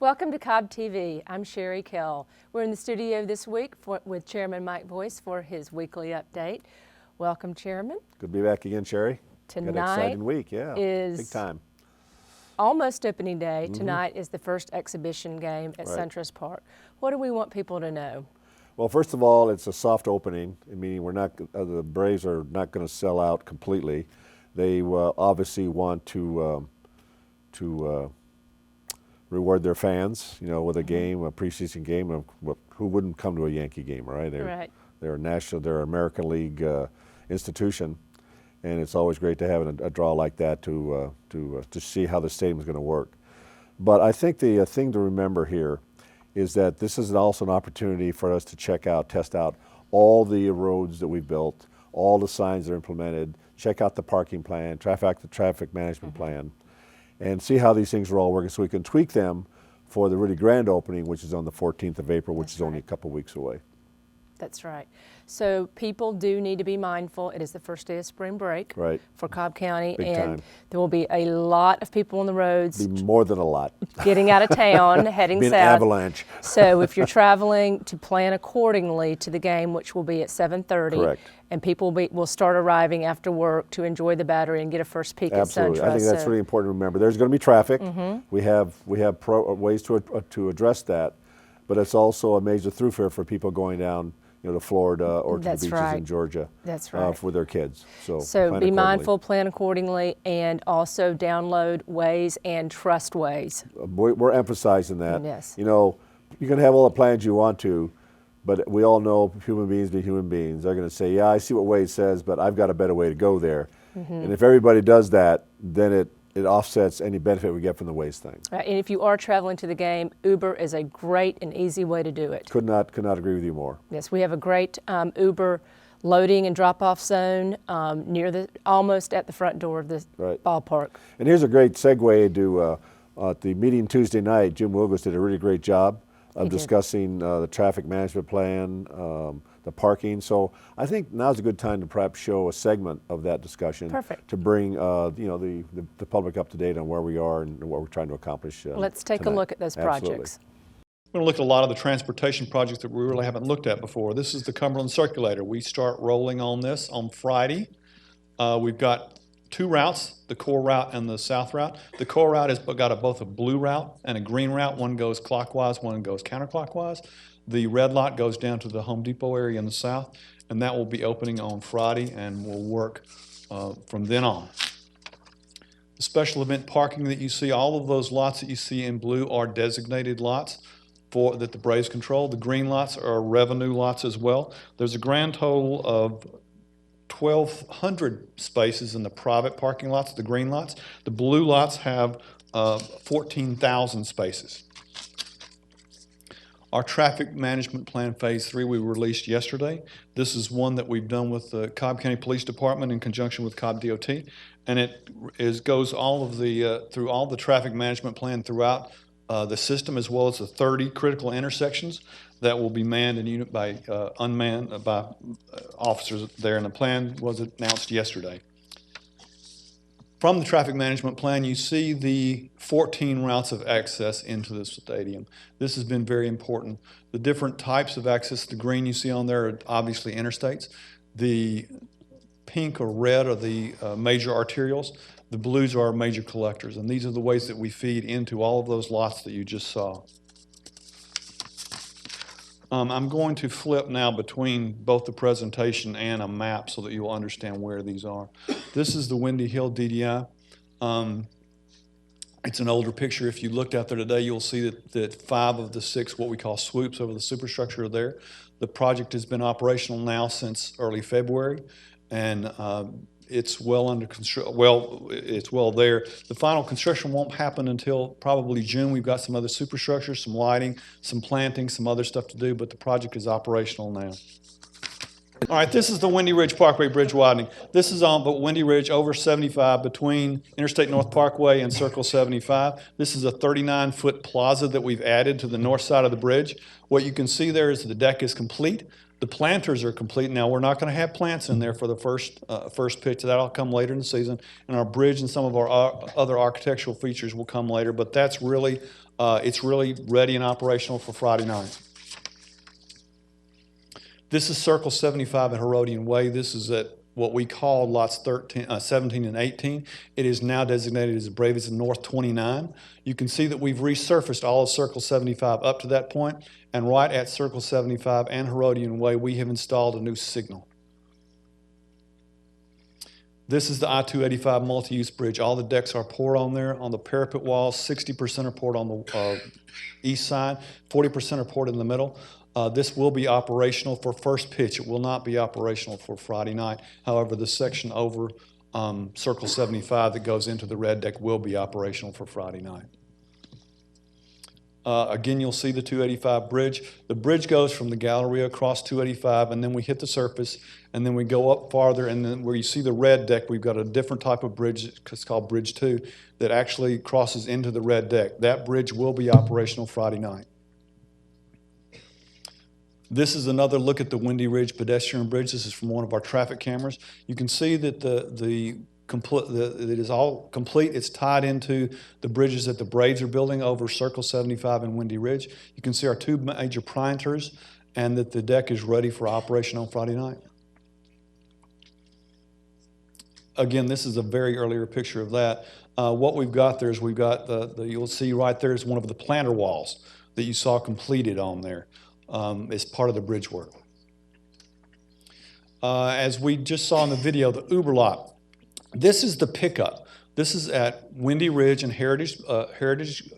Welcome to Cobb TV. I'm Sherry Kell. We're in the studio this week with Chairman Mike Boyce for his weekly update. Welcome, Chairman. Good to be back again, Sherry. Tonight Got an exciting week, is big time. Almost opening day. Tonight is the first exhibition game at SunTrust Park. What do we want people to know? Well, first of all, it's a soft opening, meaning we're not the Braves are not going to sell out completely. They obviously want to reward their fans, you know, with a game, a preseason game. Who wouldn't come to a Yankee game, right? They're they're an American League institution, and it's always great to have a draw like that to see how the stadium is going to work. But I think the thing to remember here is that this is also an opportunity for us to test out all the roads that we've built, all the signs that are implemented, check out the parking plan, the traffic management plan, and see how these things are all working so we can tweak them for the really grand opening, which is on the 14th of April, which is only a couple weeks away. That's right. So people do need to be mindful. It is the first day of spring break for Cobb County, Big and time. there will be a lot of people on the roads. Be more than a lot. Getting out of town, heading Be south. an avalanche. So if you're traveling, to plan accordingly to the game, which will be at 7:30. Correct. And people will start arriving after work to enjoy the Battery and get a first peek Absolutely. at SunTrust. I think that's really important to remember. There's going to be traffic. We have ways to address that, but it's also a major thoroughfare for people going down, you know, to Florida or to the beaches in Georgia. That's right. For their kids. So be mindful, plan accordingly, and also download Waze and trust Waze. We're emphasizing that. Yes. You know, you can have all the plans you want to, but we all know human beings be human beings. They're going to say, yeah, I see what Waze says, but I've got a better way to go there. And if everybody does that, then it offsets any benefit we get from the Waze thing. Right. And if you are traveling to the game, Uber is a great and easy way to do it. Could not agree with you more. Yes, we have a great Uber loading and drop-off zone almost at the front door of the ballpark. And here's a great segue to at the meeting Tuesday night. Jim Wilgus did a really great job of discussing the traffic management plan, the parking. So I think now's a good time to perhaps show a segment of that discussion. Perfect. To bring you know, the public up to date on where we are and what we're trying to accomplish. Let's take tonight. a look at those projects. We're going to look at a lot of the transportation projects that we really haven't looked at before. This is the Cumberland Circulator. We start rolling on this on Friday. We've got two routes, the core route and the south route. The core route has got both a blue route and a green route. One goes clockwise, one goes counterclockwise. The red lot goes down to the Home Depot area in the south, and that will be opening on Friday and will work from then on. The special event parking that you see, all of those lots that you see in blue are designated lots that the Braves control. The green lots are revenue lots as well. There's a grand total of 1,200 spaces in the private parking lots, the green lots. The blue lots have 14,000 spaces. Our traffic management plan phase 3 we released yesterday. This is one that we've done with the Cobb County Police Department in conjunction with Cobb DOT, and it goes all of the through all the traffic management plan throughout the system, as well as the 30 critical intersections that will be manned and by unmanned by officers there. And the plan was announced yesterday. From the traffic management plan, you see the 14 routes of access into the stadium. This has been very important. The different types of access, the green you see on there are obviously interstates. The pink or red are the major arterials. The blues are our major collectors. And these are the ways that we feed into all of those lots that you just saw. I'm going to flip now between both the presentation and a map so that you'll understand where these are. This is the Windy Hill DDI. It's an older picture. If you looked out there today, you'll see that 5 of the 6 what we call swoops over the superstructure are there. The project has been operational now since early February, and it's well under construction. Well, it's well there. The final construction won't happen until probably June. We've got some other superstructure, some lighting, some planting, some other stuff to do, but the project is operational now. All right, this is the Windy Ridge Parkway Bridge widening. This is on the Windy Ridge over 75 between Interstate North Parkway and Circle 75. This is a 39-foot plaza that we've added to the north side of the bridge. What you can see there is the deck is complete. The planters are complete. Now, we're not going to have plants in there for the first pitch. That'll come later in the season. And our bridge and some of our other architectural features will come later. But that's really It's really ready and operational for Friday night. This is Circle 75 at Herodian Way. This is at what we call lots 17 and 18. It is now designated as Braves North 29. You can see that we've resurfaced all of Circle 75 up to that point, and right at Circle 75 and Herodian Way, we have installed a new signal. This is the I-285 multi-use bridge. All the decks are poured on there. On the parapet walls, 60% are poured on the east side, 40% are poured in the middle. This will be operational for first pitch. It will not be operational for Friday night. However, the section over Circle 75 that goes into the red deck will be operational for Friday night. Again, you'll see the 285 bridge. The bridge goes from the Galleria across 285, and then we hit the surface, and then we go up farther, and then where you see the red deck, we've got a different type of bridge, it's called Bridge 2, that actually crosses into the red deck. That bridge will be operational Friday night. This is another look at the Windy Ridge pedestrian bridge. This is from one of our traffic cameras. You can see that it is all complete. It's tied into the bridges that the Braves are building over Circle 75 and Windy Ridge. You can see our two major pointers and that the deck is ready for operation on Friday night. Again, this is a very earlier picture of that. What we've got there is we've got you'll see right there is one of the planter walls that you saw completed on there. As part of the bridge work. As we just saw in the video, the Uber lot, this is the pickup. This is at Windy Ridge and Heritage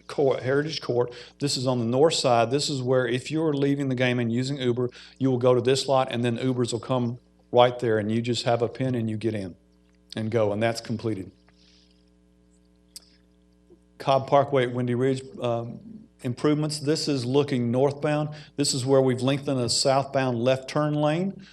Court. This is on the north side. This is where if you're leaving the game and using Uber, you will go to this lot and then Ubers will come right there and you just have a pin and you get in and go, and that's completed. Cobb Parkway at Windy Ridge, improvements. This is looking northbound. This is where we've lengthened a southbound left turn lane.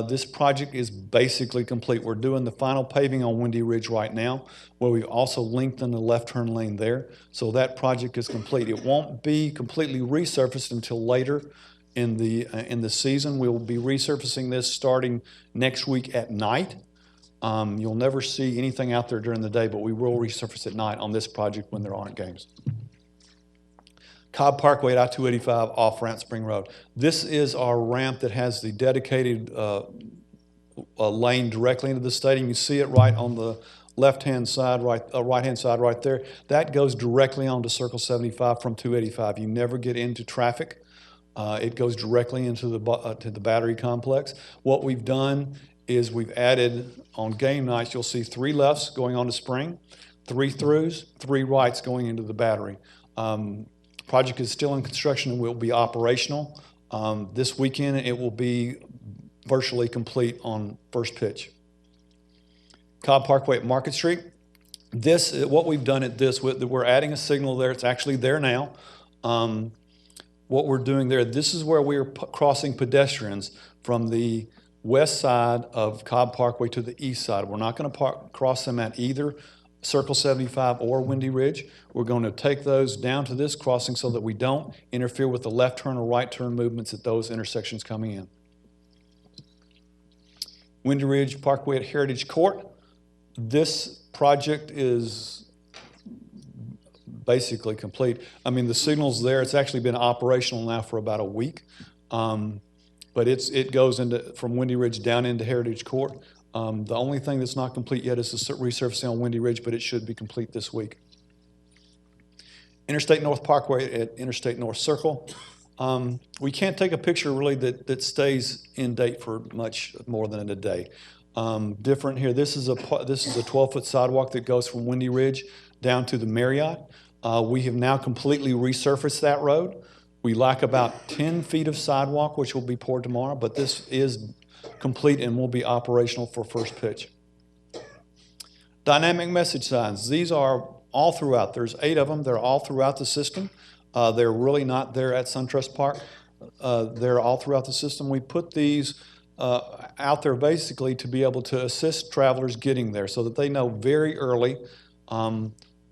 This project is basically complete. We're doing the final paving on Windy Ridge right now, where we've also lengthened the left turn lane there. So that project is complete. It won't be completely resurfaced until later in the season. We will be resurfacing this starting next week at night. You'll never see anything out there during the day, but we will resurface at night on this project when there aren't games. Cobb Parkway at I-285 off-ramp Spring Road. This is our ramp that has the dedicated lane directly into the stadium. You see it right on the left-hand side, right-hand side right there. That goes directly onto Circle 75 from 285. You never get into traffic. It goes directly into to the battery complex. What we've done is we've added, on game nights, you'll see 3 lefts going on to Spring, 3 throughs, 3 rights going into the battery. Project is still in construction and will be operational. This weekend it will be virtually complete on first pitch. Cobb Parkway at Market Street. What we've done at this, we're adding a signal there. It's actually there now. What we're doing there, this is where we are crossing pedestrians from the west side of Cobb Parkway to the east side. We're not going to cross them at either Circle 75 or Windy Ridge. We're going to take those down to this crossing so that we don't interfere with the left turn or right turn movements at those intersections coming in. Windy Ridge Parkway at Heritage Court. This project is basically complete. I mean, the signal's there. It's actually been operational now for about a week. But it goes from Windy Ridge down into Heritage Court. The only thing that's not complete yet is the resurfacing on Windy Ridge, but it should be complete this week. Interstate North Parkway at Interstate North Circle. We can't take a picture really that stays in date for much more than a day. Different here. This is a 12-foot sidewalk that goes from Windy Ridge down to the Marriott. We have now completely resurfaced that road. We lack about 10 feet of sidewalk, which will be poured tomorrow, but this is complete and will be operational for first pitch. Dynamic message signs. These are all throughout. There's 8 of them. They're all throughout the system. They're really not there at SunTrust Park. They're all throughout the system. We put these out there basically to be able to assist travelers getting there so that they know very early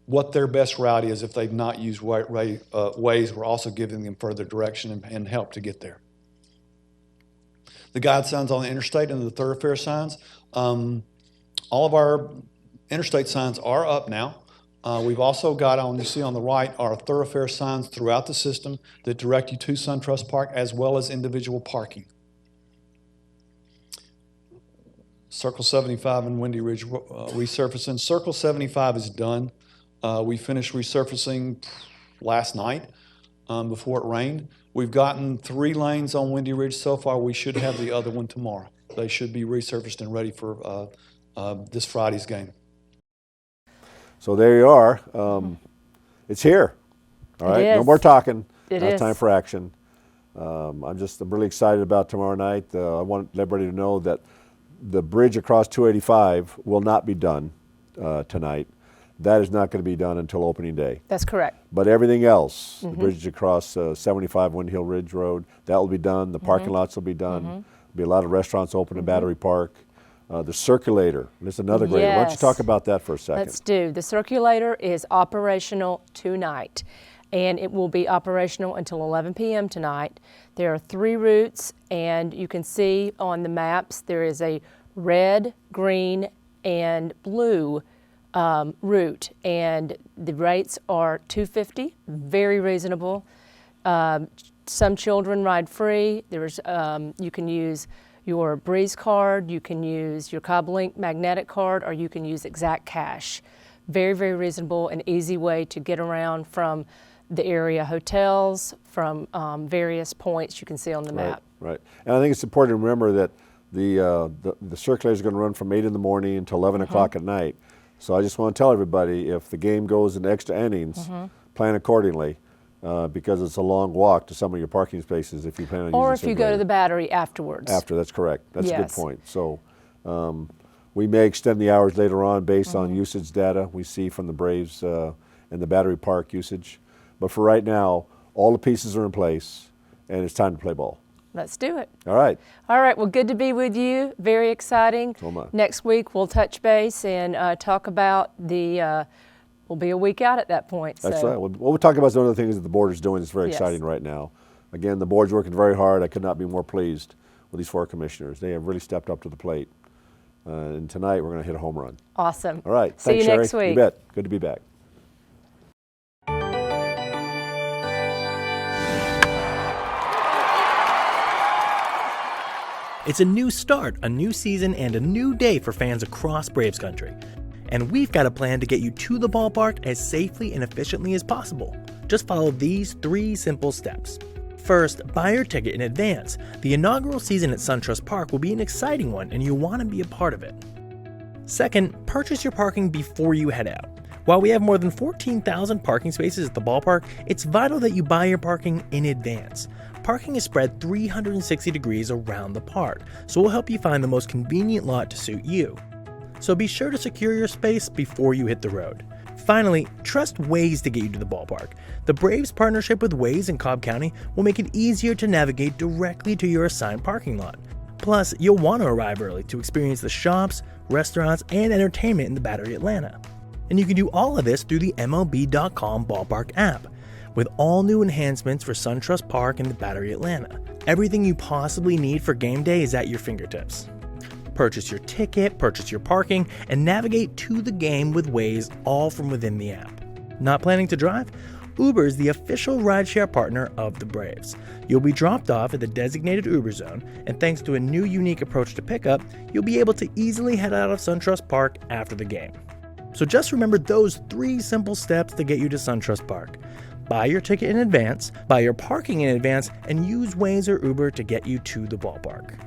what their best route is. If they've not used ways, we're also giving them further direction and help to get there. The guide signs on the interstate and the thoroughfare signs. All of our interstate signs are up now. We've also got on, you see on the right, our thoroughfare signs throughout the system that direct you to SunTrust Park as well as individual parking. Circle 75 and Windy Ridge resurfacing. Circle 75 is done. We finished resurfacing last night before it rained. We've gotten 3 lanes on Windy Ridge so far. We should have the other one tomorrow. They should be resurfaced and ready for this Friday's game. So there you are. It's here. All right, no more talking. Now it's time for action. I'm really excited about tomorrow night. I want everybody to know that the bridge across 285 will not be done tonight. That is not going to be done until opening day. That's correct. But everything else, the bridge across 75 Wind Hill Ridge Road, that will be done. The parking lots will be done. There'll be a lot of restaurants open in Battery Park. The circulator, there's another great one. Why don't you talk about that for a second? Let's do. The circulator is operational tonight, and it will be operational until 11 p.m. tonight. There are 3 routes, and you can see on the maps there is a red, green, and blue route, and the rates are $2.50, very reasonable. Some children ride free. There's you can use your Breeze card, you can use your Cobb Link magnetic card, or you can use exact cash. Very, very reasonable and easy way to get around from the area hotels, from various points you can see on the map. Right. And I think it's important to remember that the circulator is going to run from 8 in the morning until 11 o'clock at night. So I just want to tell everybody, if the game goes in extra innings, plan accordingly. Because it's a long walk to some of your parking spaces if you plan on using Or if you go to the Battery afterwards. That's correct. That's a good point. So we may extend the hours later on based on usage data we see from the Braves and the Battery Park usage. But for right now, all the pieces are in place, and it's time to play ball. Let's do it. All right. All right, well, good to be with you. Very exciting. So am I. Next week, we'll touch base and talk about the we'll be a week out at that point. That's right. Well, we'll talk about some of the things that the board is doing that's very exciting right now. Again, the board's working very hard. I could not be more pleased with these 4 commissioners. They have really stepped up to the plate. And tonight, we're going to hit a home run. Awesome. All right. See you next week. You bet. Good to be back. It's a new start, a new season, and a new day for fans across Braves country. And we've got a plan to get you to the ballpark as safely and efficiently as possible. Just follow these 3 simple steps. First, buy your ticket in advance. The inaugural season at SunTrust Park will be an exciting one, and you'll want to be a part of it. Second, purchase your parking before you head out. While we have more than 14,000 parking spaces at the ballpark, it's vital that you buy your parking in advance. Parking is spread 360 degrees around the park, so we'll help you find the most convenient lot to suit you. So be sure to secure your space before you hit the road. Finally, trust Waze to get you to the ballpark. The Braves' partnership with Waze in Cobb County will make it easier to navigate directly to your assigned parking lot. Plus, you'll want to arrive early to experience the shops, restaurants, and entertainment in the Battery Atlanta. And you can do all of this through the MLB.com Ballpark app. With all new enhancements for SunTrust Park and the Battery Atlanta, everything you possibly need for game day is at your fingertips. Purchase your ticket, purchase your parking, and navigate to the game with Waze, all from within the app. Not planning to drive? Uber is the official rideshare partner of the Braves. You'll be dropped off at the designated Uber zone, and thanks to a new unique approach to pickup, you'll be able to easily head out of SunTrust Park after the game. So just remember those 3 simple steps to get you to SunTrust Park. Buy your ticket in advance, buy your parking in advance, and use Waze or Uber to get you to the ballpark.